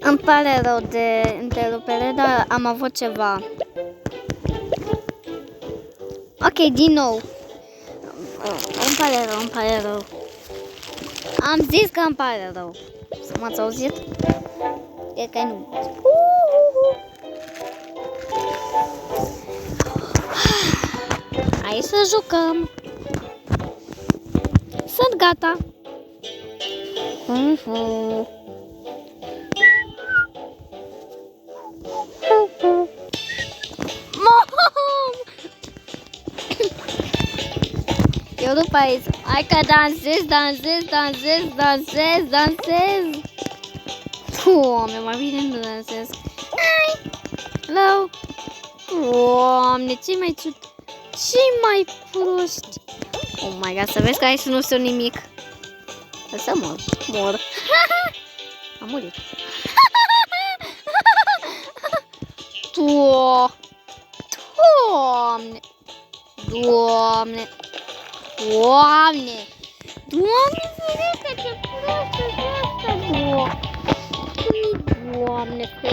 Îmi pare rău de întrerupere, dar am avut ceva. Ok, din nou. Îmi pare rău. Am zis că îmi pare rău. Să m-ați auzit? E că nu. Hai să jucăm. Sunt gata. Eu după aici. Hai că dansez. Doamne, mai bine nu dansez. Hai. Hello. Doamne, ce mai proști. Oh my god, să vezi că aici nu sunt nimic. Să mor. Am murit. Doamne, vedeți ce proastă e asta, Doamne, că...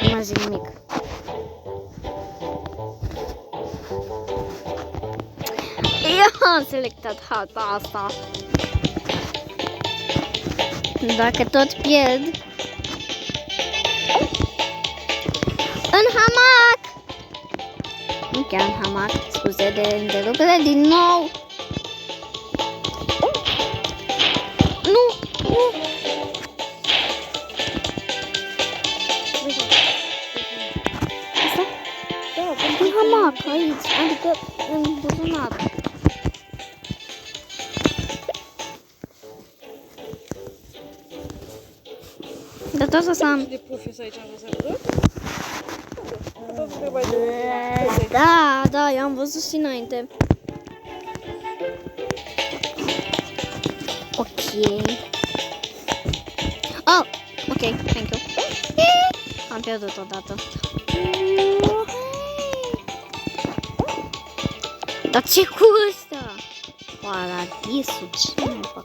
Nu mă zic nimic. Eu am selectat harta asta. Dacă tot pierd... În hamac! Nu chiar în hamac, scuze de întrerupere, din nou! Nu! Asta? În hamac, aici, adică în buzunar. Dar tot să am... Da, eu am văzut și înainte. Ok. Oh, ok, thank you. Am pierdut odată. Dar ce cu ăsta? Paradisul, ce mai fac?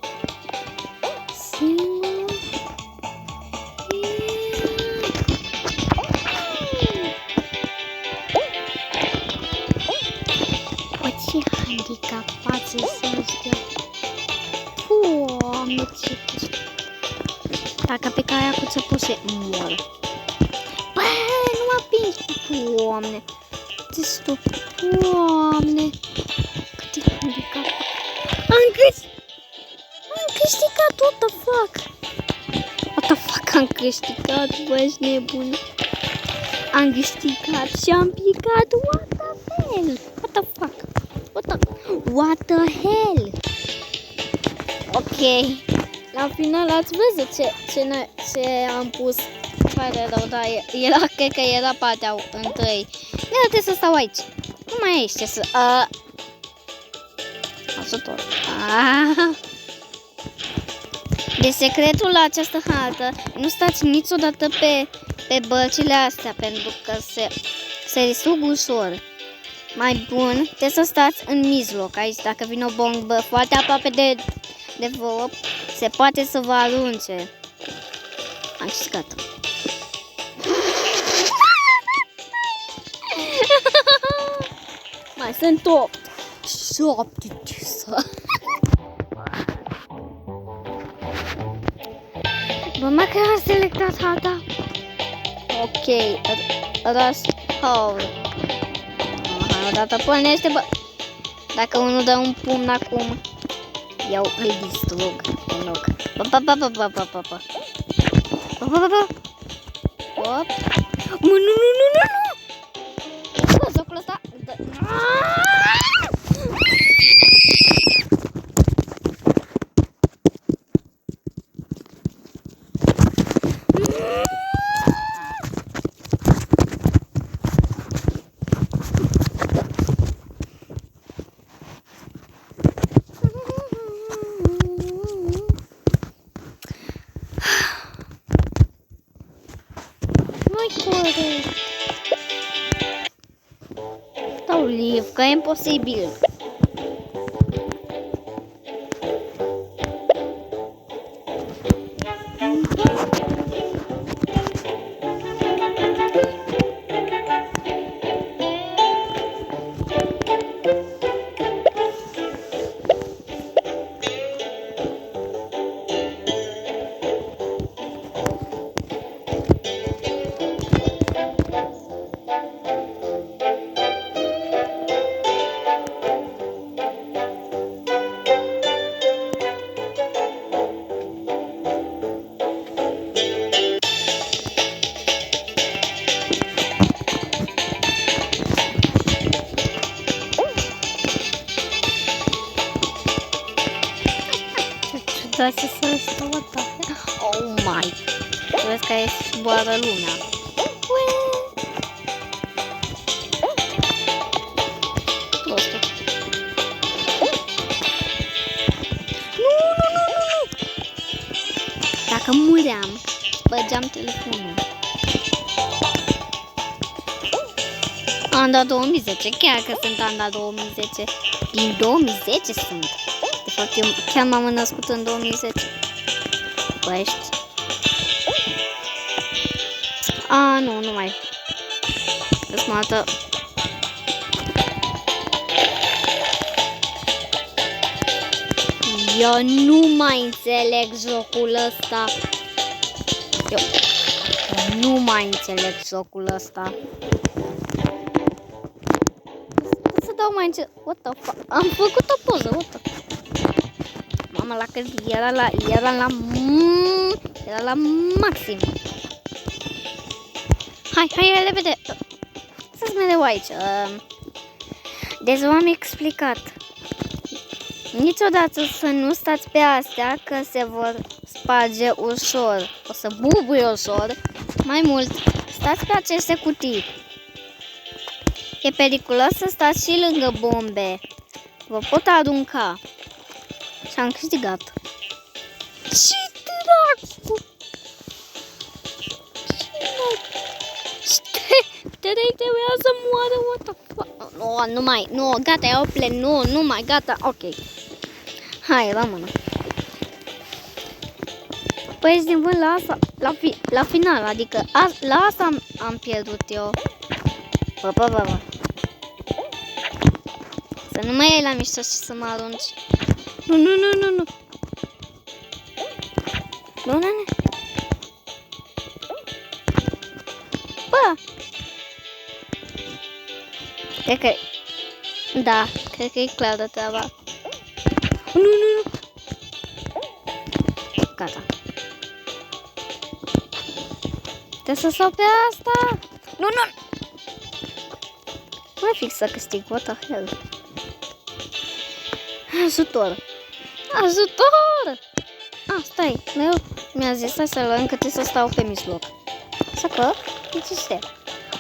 Ce handicapați sunt ăștia. Doamne, ce... Dacă pe aia cu țăpuse, mor. Bă, nu mă pingi. Doamne. Ce stupid. Doamne. Cât e handicapat. Am câștigat, what the fuck? What the fuck am câștigat, bă, ești nebun. Am câștigat și am picat, what the hell? What the fuck? What the hell? Ok. La final ați văzut ce am pus. Pare rău, dar cred că era partea întâi. Eu trebuie să stau aici. Nu mai ai ce să... Ajutor. De secretul la această hartă, nu stați niciodată pe bălcile astea, pentru că se distrug ușor. Mai bun, trebuie să stați în mijloc, aici, dacă vine o bombă foarte aproape de vouă, se poate să vă arunce. Am câștigat. Mai sunt 8. 7. Bă, măcar am selectat harta. Ok, răspawn. Odată pornește, bă. Dacă unul dă un pumn acum, eu îl distrug în loc. Nu. Bă, jocul ăsta... Dau live, că e imposibil. vezi că zboară lumea. Prostul. Nu! Dacă muream, băgeam telefonul. Anda 2010, chiar că sunt Anda 2010. Din 2010 sunt. De fapt, eu chiar m-am născut în 2010. Băiești. Nu mai. Desmaltă. Eu nu mai înțeleg jocul ăsta. Eu nu mai înțeleg jocul ăsta. Să dau mai încet. What the fuck? Am făcut o poză. What the fuck? Mama, la cât era la maxim. Hai, repede. Să-ți mereu aici. Deci v-am explicat. Niciodată să nu stați pe astea, că se vor sparge ușor. O să bubuie ușor. Mai mult, stați pe aceste cutii. E periculos să stați și lângă bombe. Vă pot arunca. Și am câștigat. Ce dracu! Trei trebuia să moară, what the fuck? Nu, gata, iau plen, nu mai, gata, ok. Hai, rămână. Păi din vânt la asta, la final, adică la asta am pierdut eu. Bă. Să nu mai iei la mișto și să mă arunci. Nu. Nu. Bă! Cred că e clară treaba. Nu. Gata. Trebuie să stau pe asta. Nu. Mai fix să câștig, what the hell. Ajutor. Stai, mi-a zis să luăm că trebuie să stau pe mijloc. Așa că, ce este?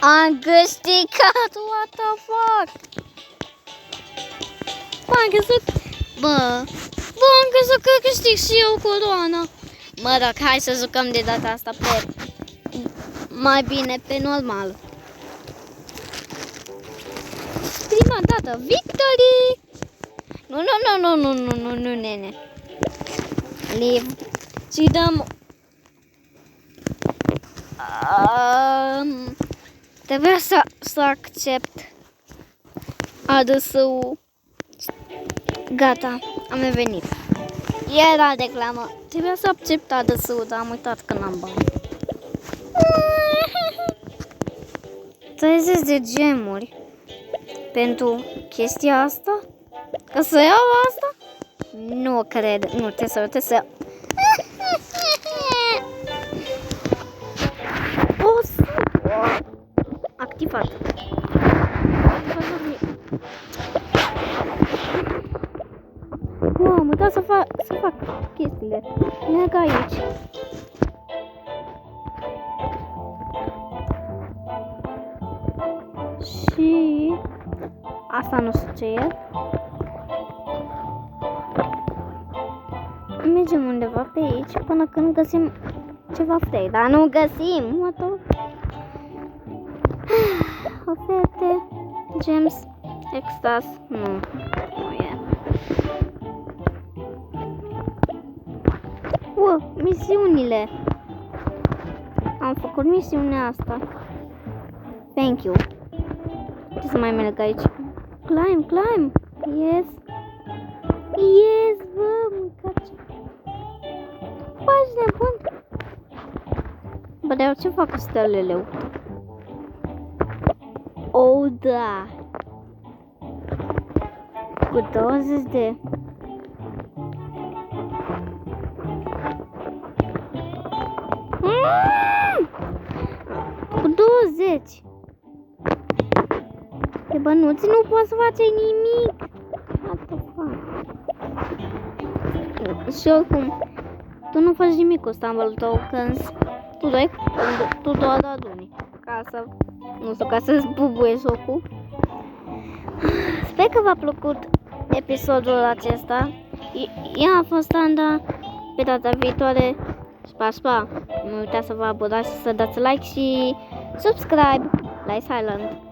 Am câștigat, what the fuck? Am crezut că câștig și eu coroana. Mă rog, hai să jucăm de data asta pe mai bine, pe normal. Prima dată, victory! Nu, nene. Leave. Și dăm... Trebuia să accept ADS-ul. Gata, am revenit. Era reclamă. Trebuia să accept ADS-ul, dar am uitat că n-am bani. 30 de gemuri pentru chestia asta? Că să iau asta? Nu cred. Nu, trebuie să iau. Activat. Am uitat să fac chestiile. Merg aici. Și asta nu știu ce e. Mergem undeva pe aici până când găsim ceva frei, dar nu găsim. Oferte, gems, extras, nu e. Misiunile. Am făcut misiunea asta. Thank you. Ce să mai merg aici? Climb. Yes, bă, mâncați. Pași de bun. Bă, dar ce fac cu stelele? Oh, da. Cu 20 de... Cu 20 de bănuți nu poți să faci nimic. What the fuck? Și oricum, tu nu faci nimic cu stumble tokens. tu doar aduni. Ca să, nu știu, ca să-ți bubuie jocul. Sper că v-a plăcut episodul acesta. Eu am fost Anda. Pe data viitoare, spa! Nu uitați să vă abonați și să dați like și subscribe la Silent.